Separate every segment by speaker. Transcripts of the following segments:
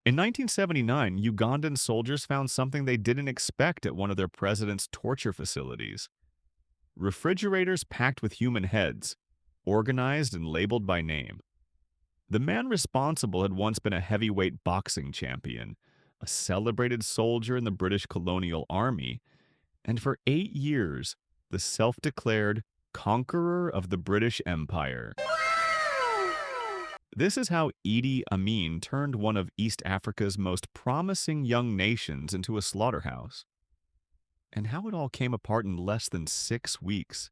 Speaker 1: In 1979, Ugandan soldiers found something they didn't expect at one of their president's torture facilities. Refrigerators packed with human heads, organized and labeled by name. The man responsible had once been a heavyweight boxing champion, a celebrated soldier in the British colonial army, and for 8 years, the self-declared conqueror of the British Empire. This is how Idi Amin turned one of East Africa's most promising young nations into a slaughterhouse, and how it all came apart in less than 6 weeks.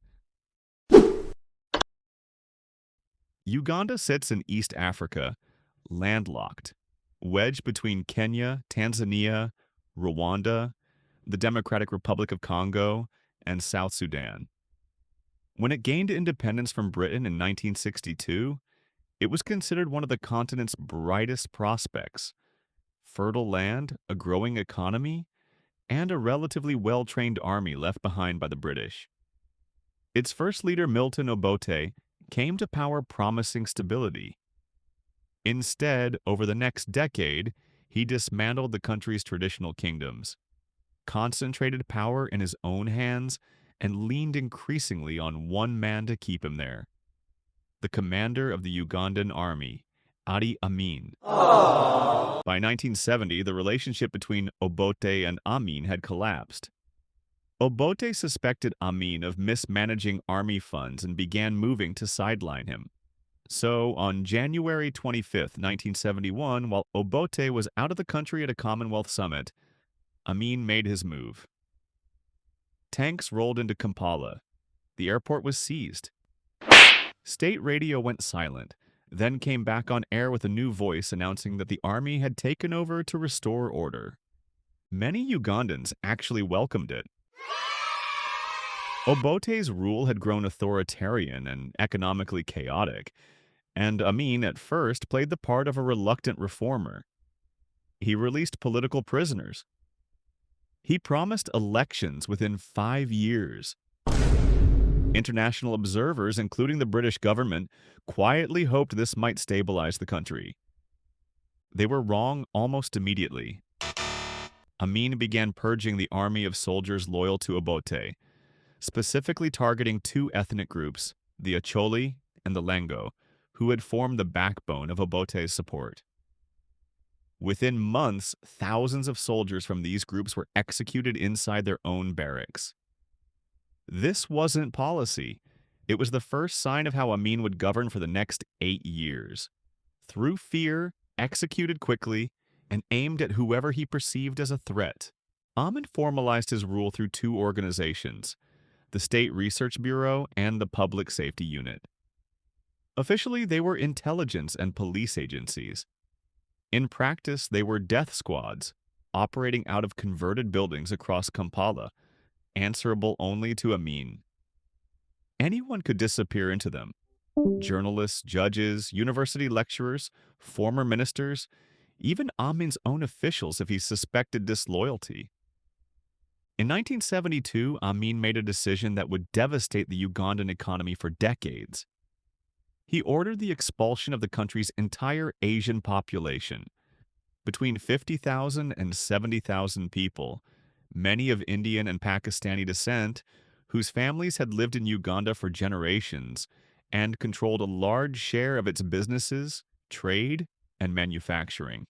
Speaker 1: Uganda sits in East Africa, landlocked, wedged between Kenya, Tanzania, Rwanda, the Democratic Republic of Congo, and South Sudan. When it gained independence from Britain in 1962, it was considered one of the continent's brightest prospects. Fertile land, a growing economy, and a relatively well-trained army left behind by the British. Its first leader, Milton Obote, came to power promising stability. Instead, over the next decade, he dismantled the country's traditional kingdoms, concentrated power in his own hands, and leaned increasingly on one man to keep him there: the commander of the Ugandan army, Idi Amin. By 1970, the relationship between Obote and Amin had collapsed. Obote suspected Amin of mismanaging army funds and began moving to sideline him. So, on January 25, 1971, while Obote was out of the country at a Commonwealth summit, Amin made his move. Tanks rolled into Kampala. The airport was seized. State radio went silent, then came back on air with a new voice announcing that the army had taken over to restore order. Many Ugandans actually welcomed it. Obote's rule had grown authoritarian and economically chaotic, and Amin at first played the part of a reluctant reformer. He released political prisoners. He promised elections within 5 years. International observers, including the British government, quietly hoped this might stabilize the country. They were wrong almost immediately. Amin began purging the army of soldiers loyal to Obote, specifically targeting two ethnic groups, the Acholi and the Lengo, who had formed the backbone of Obote's support. Within months, thousands of soldiers from these groups were executed inside their own barracks. This wasn't policy. It was the first sign of how Amin would govern for the next 8 years. Through fear, executed quickly, and aimed at whoever he perceived as a threat. Amin formalized his rule through two organizations, the State Research Bureau and the Public Safety Unit. Officially, they were intelligence and police agencies. In practice, they were death squads, operating out of converted buildings across Kampala, answerable only to Amin. Anyone could disappear into them. Journalists, judges, university lecturers, former ministers, even Amin's own officials if he suspected disloyalty. In 1972, Amin made a decision that would devastate the Ugandan economy for decades. He ordered the expulsion of the country's entire Asian population, between 50,000 and 70,000 people, many of Indian and Pakistani descent, whose families had lived in Uganda for generations and controlled a large share of its businesses, trade, and manufacturing.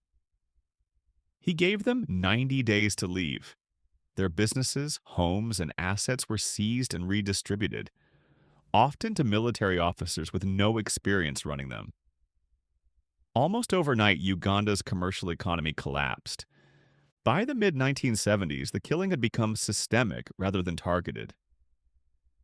Speaker 1: He gave them 90 days to leave. Their businesses, homes, and assets were seized and redistributed, often to military officers with no experience running them. Almost overnight, Uganda's commercial economy collapsed. By the mid-1970s, the killing had become systemic rather than targeted.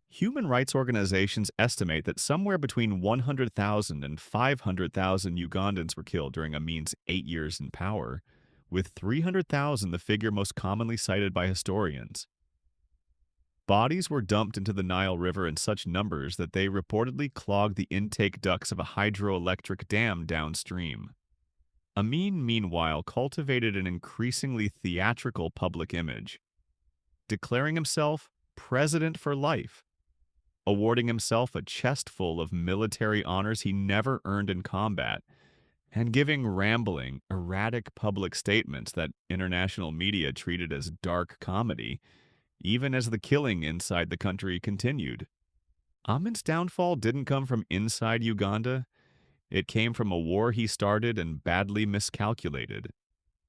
Speaker 1: Human rights organizations estimate that somewhere between 100,000 and 500,000 Ugandans were killed during Amin's 8 years in power, with 300,000 the figure most commonly cited by historians. Bodies were dumped into the Nile River in such numbers that they reportedly clogged the intake ducts of a hydroelectric dam downstream. Amin, meanwhile, cultivated an increasingly theatrical public image, declaring himself president for life, awarding himself a chest full of military honors he never earned in combat, and giving rambling, erratic public statements that international media treated as dark comedy, even as the killing inside the country continued. Amin's downfall didn't come from inside Uganda, it came from a war he started and badly miscalculated.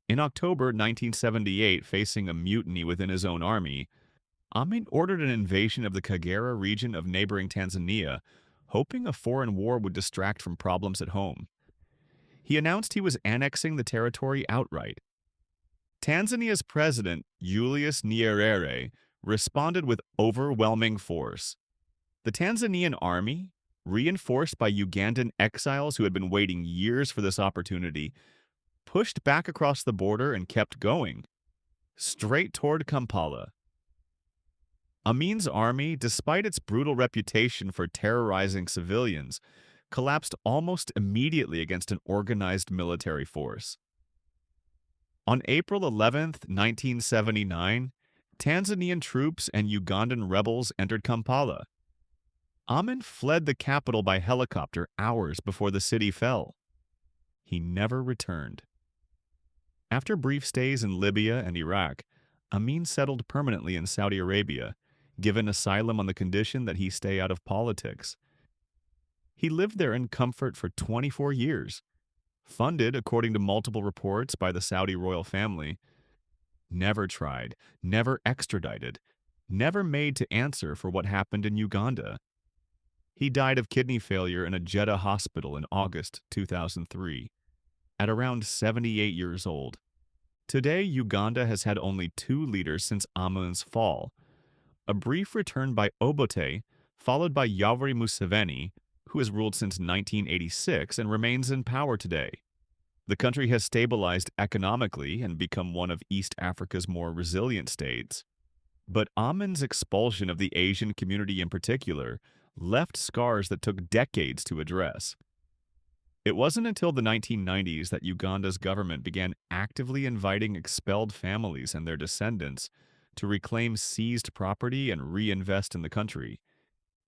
Speaker 1: In October 1978, facing a mutiny within his own army, Amin ordered an invasion of the Kagera region of neighboring Tanzania, hoping a foreign war would distract from problems at home. He announced he was annexing the territory outright. Tanzania's president, Julius Nyerere, responded with overwhelming force. The Tanzanian army, reinforced by Ugandan exiles who had been waiting years for this opportunity, pushed back across the border and kept going, straight toward Kampala. Amin's army, despite its brutal reputation for terrorizing civilians, collapsed almost immediately against an organized military force. On April 11, 1979, Tanzanian troops and Ugandan rebels entered Kampala. Amin fled the capital by helicopter hours before the city fell. He never returned. After brief stays in Libya and Iraq, Amin settled permanently in Saudi Arabia, given asylum on the condition that he stay out of politics. He lived there in comfort for 24 years, funded, according to multiple reports, by the Saudi royal family, never tried, never extradited, never made to answer for what happened in Uganda. He died of kidney failure in a Jeddah hospital in August 2003, at around 78 years old. Today, Uganda has had only two leaders since Amin's fall, a brief return by Obote, followed by Yoweri Museveni, who has ruled since 1986 and remains in power today. The country has stabilized economically and become one of East Africa's more resilient states. But Amin's expulsion of the Asian community in particular left scars that took decades to address. It wasn't until the 1990s that Uganda's government began actively inviting expelled families and their descendants to reclaim seized property and reinvest in the country.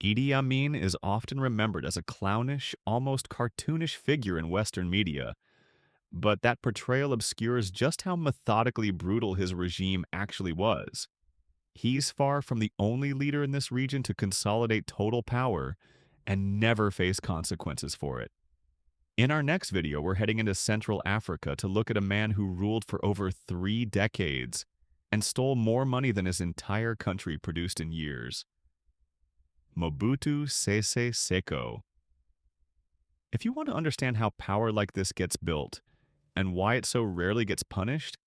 Speaker 1: Idi Amin is often remembered as a clownish, almost cartoonish figure in Western media, but that portrayal obscures just how methodically brutal his regime actually was. He's far from the only leader in this region to consolidate total power and never face consequences for it. In our next video, we're heading into Central Africa to look at a man who ruled for over 3 decades and stole more money than his entire country produced in years. Mobutu Sese Seko. If you want to understand how power like this gets built and why it so rarely gets punished,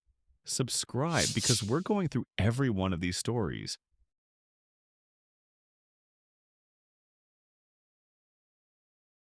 Speaker 1: subscribe because we're going through every one of these stories.